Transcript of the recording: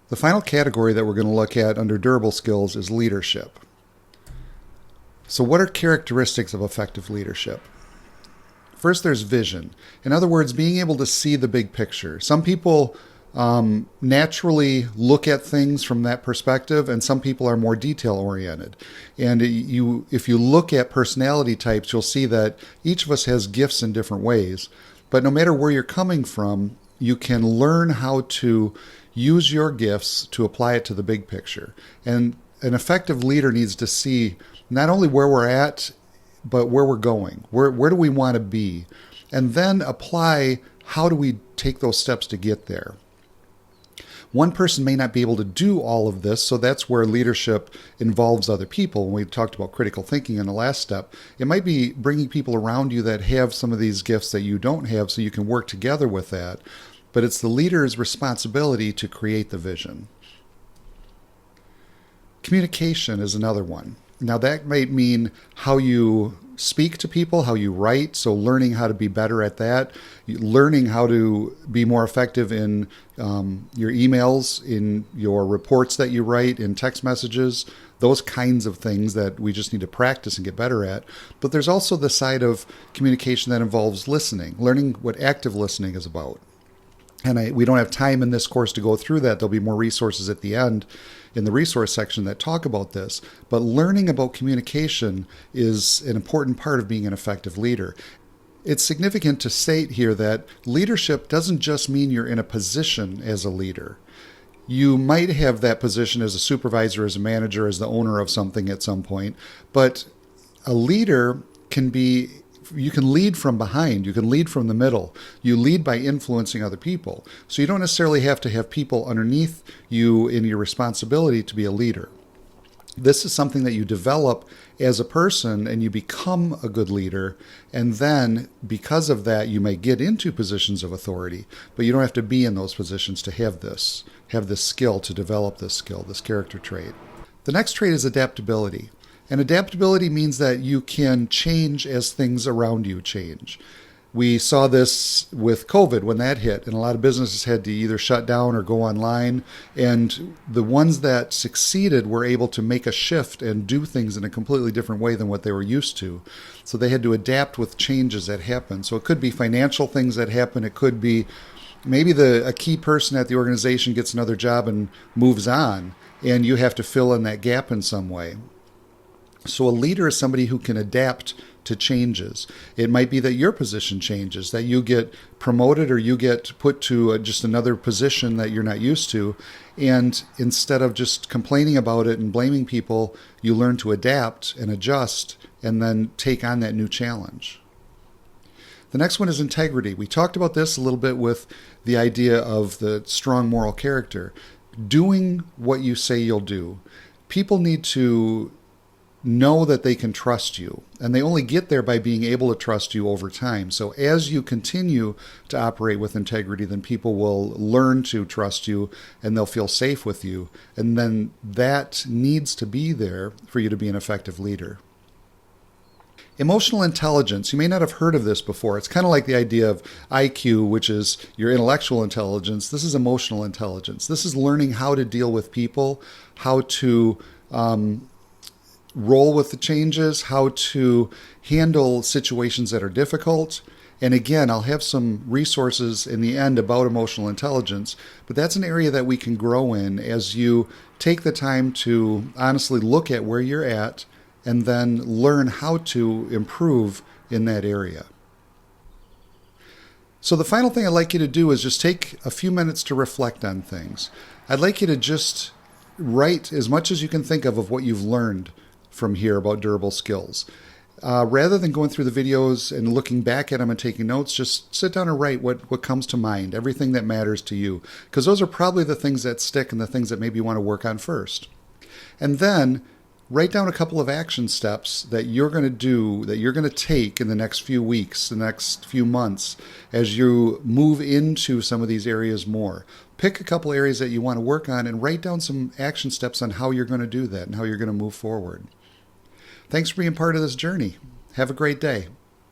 The final category that we're going to look at under durable skills is leadership. So what are characteristics of effective leadership? First, there's vision. In other words, being able to see the big picture. Some people naturally look at things from that perspective, and some people are more detail-oriented. And if you look at personality types, you'll see that each of us has gifts in different ways. But no matter where you're coming from, you can learn how to use your gifts to apply it to the big picture. And an effective leader needs to see not only where we're at, but where we're going. Where do we want to be? And then apply how do we take those steps to get there. One person may not be able to do all of this, so that's where leadership involves other people. When we talked about critical thinking in the last step, it might be bringing people around you that have some of these gifts that you don't have so you can work together with that. But it's the leader's responsibility to create the vision. Communication is another one. Now that might mean how you speak to people, how you write, so learning how to be better at that, learning how to be more effective in your emails, in your reports that you write, in text messages, those kinds of things that we just need to practice and get better at. But there's also the side of communication that involves listening, learning what active listening is about. And we don't have time in this course to go through that. There'll be more resources at the end in the resource section that talk about this. But learning about communication is an important part of being an effective leader. It's significant to state here that leadership doesn't just mean you're in a position as a leader. You might have that position as a supervisor, as a manager, as the owner of something at some point. But a leader you can lead from behind. You can lead from the middle. You lead by influencing other people. So you don't necessarily have to have people underneath you in your responsibility to be a leader. This is something that you develop as a person and you become a good leader. And then because of that, you may get into positions of authority, but you don't have to be in those positions to have this skill, to develop this skill, this character trait. The next trait is adaptability. And adaptability means that you can change as things around you change. We saw this with COVID when that hit, and a lot of businesses had to either shut down or go online. And the ones that succeeded were able to make a shift and do things in a completely different way than what they were used to. So they had to adapt with changes that happen. So it could be financial things that happen. It could be maybe a key person at the organization gets another job and moves on, and you have to fill in that gap in some way. So a leader is somebody who can adapt to changes. It might be that your position changes, that you get promoted or you get put to just another position that you're not used to. And instead of just complaining about it and blaming people, you learn to adapt and adjust and then take on that new challenge. The next one is integrity. We talked about this a little bit with the idea of the strong moral character. Doing what you say you'll do. People need to know that they can trust you, and they only get there by being able to trust you over time. So as you continue to operate with integrity, then people will learn to trust you and they'll feel safe with you. And then that needs to be there for you to be an effective leader. Emotional intelligence. You may not have heard of this before. It's kind of like the idea of IQ, which is your intellectual intelligence. This is emotional intelligence. This is learning how to deal with people, how to roll with the changes, how to handle situations that are difficult. And again, I'll have some resources in the end about emotional intelligence, but that's an area that we can grow in as you take the time to honestly look at where you're at and then learn how to improve in that area. So the final thing I'd like you to do is just take a few minutes to reflect on things. I'd like you to just write as much as you can think of what you've learned from here about durable skills. Rather than going through the videos and looking back at them and taking notes, just sit down and write what comes to mind, everything that matters to you, because those are probably the things that stick and the things that maybe you want to work on first. And then write down a couple of action steps that you're going to do, that you're going to take in the next few weeks, the next few months, as you move into some of these areas more. Pick a couple areas that you want to work on and write down some action steps on how you're going to do that and how you're going to move forward. Thanks for being part of this journey. Have a great day.